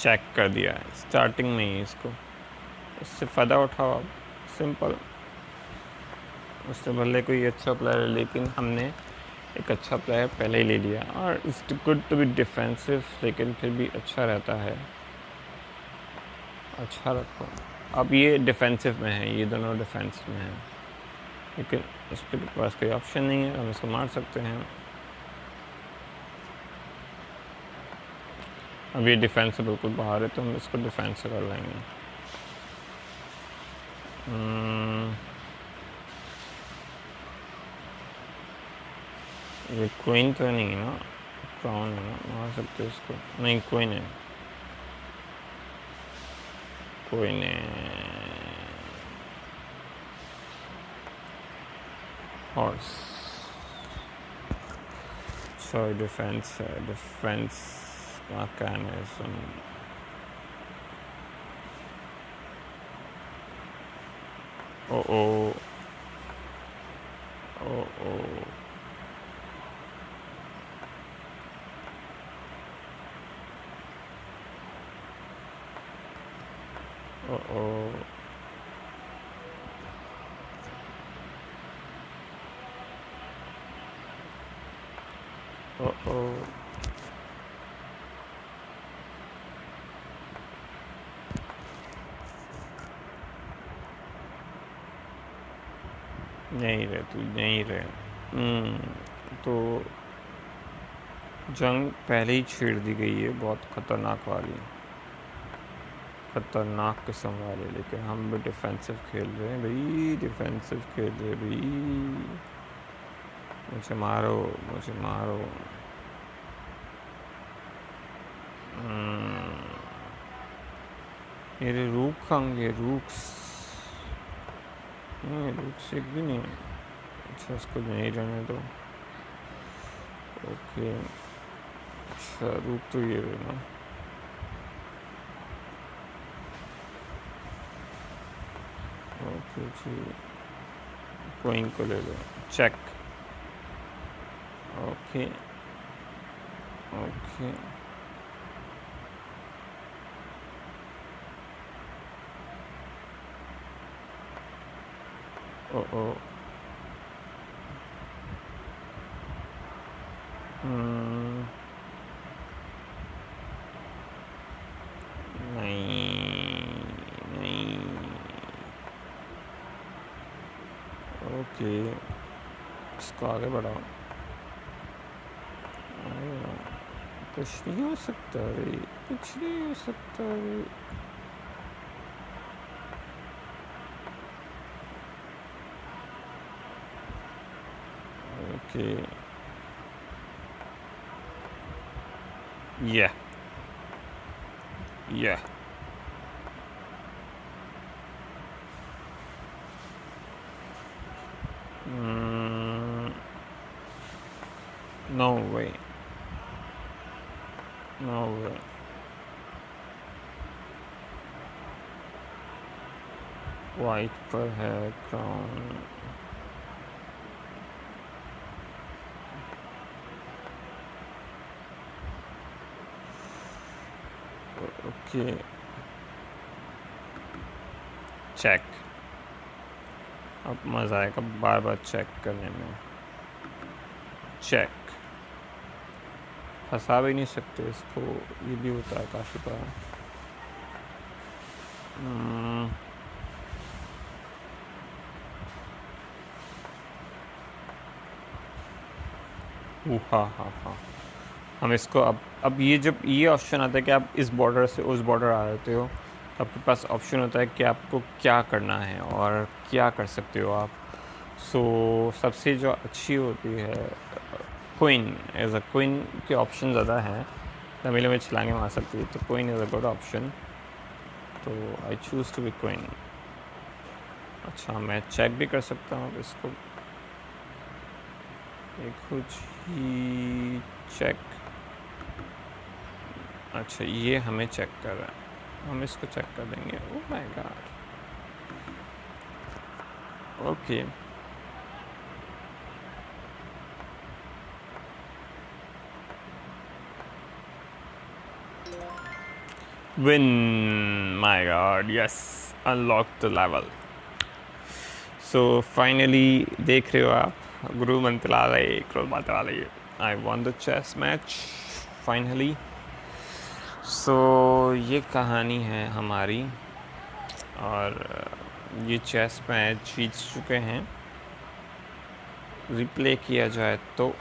Check कर दिया है स्टार्टिंग में ही इसको, इससे फ़ायदा उठाओ आप, सिंपल। उससे भले कोई अच्छा प्लेयर है, लेकिन हमने एक अच्छा प्लेयर पहले ही ले लिया। और it's good to be defensive, लेकिन फिर भी अच्छा रहता है। अच्छा रखो। अब ये डिफेंसिव में है, ये दोनों डिफेंस में हैं, लेकिन इस पर पास कोई ऑप्शन नहीं है, हम इसको मार सकते हैं। अब ये डिफेंस से बिल्कुल बाहर है, तो हम इसको डिफेंस से कर लेंगे। ये क्वीन तो नहीं है ना, क्राउन है ना, मार सकते हैं इसको। नहीं, क्वीन है, क्वीन है। हॉर्स, सॉरी डिफेंस है, डिफेंस मैकेनिज्म। ओ ओ ओ ओ ओ ओ ओ ओ नहीं रहे, तू नहीं रहे। तो जंग पहले ही छेड़ दी गई है, बहुत ख़तरनाक वाली, ख़तरनाक किस्म वाले। लेकिन हम भी डिफेंसिव खेल रहे हैं भाई, डिफेंसिव खेल रहे हैं भाई। मुझे मारो, मुझे मारो। मेरे रूक खाएंगे, रूक्स नहीं, रूक्स एक भी नहीं। अच्छा, इसको नहीं रहने दो। ओके, अच्छा रूक तो ये है ना। ओके जी, क्वीन को ले लो, चेक। ओके ओके ओ ओ नहीं नहीं। ओके, इसको आगे बढ़ाओ, आगे बढ़ाओ। कुछ नहीं हो सकता भाई, कुछ नहीं हो सकता भाई। Okay, yeah yeah no way, no way। White पर है क्राउन। Okay, check. अब मज़ा आएगा बार बार चेक करने में। चेक, फंसा भी नहीं सकते इसको, ये भी होता है काफ़ी बार। हाँ हाँ हाँ, हम इसको अब ये जब ये ऑप्शन आता है कि आप इस बॉर्डर से उस बॉर्डर आ जाते हो, तो आपके पास ऑप्शन होता है कि आपको क्या करना है और क्या कर सकते हो आप। सो सबसे जो अच्छी होती है क्वीन, एज अ क्वीन के ऑप्शन ज़्यादा हैं, तमिल में छलांगे मार सकती है, तो queen is a good option, तो I choose to be queen. अच्छा, मैं चेक भी कर सकता हूँ इसको, कुछ ही चेक। अच्छा, ये हमें चेक कर रहा है, हम इसको चेक कर देंगे। Oh my god, okay. Win, my god, yes, unlock the level. So finally देख रहे हो आप, गुरु मंत्रालय क्रोध मंत्रालय, I won the chess match finally. So ये कहानी है हमारी, और ये चेस मैच जीत चुके हैं। रिप्ले किया जाए तो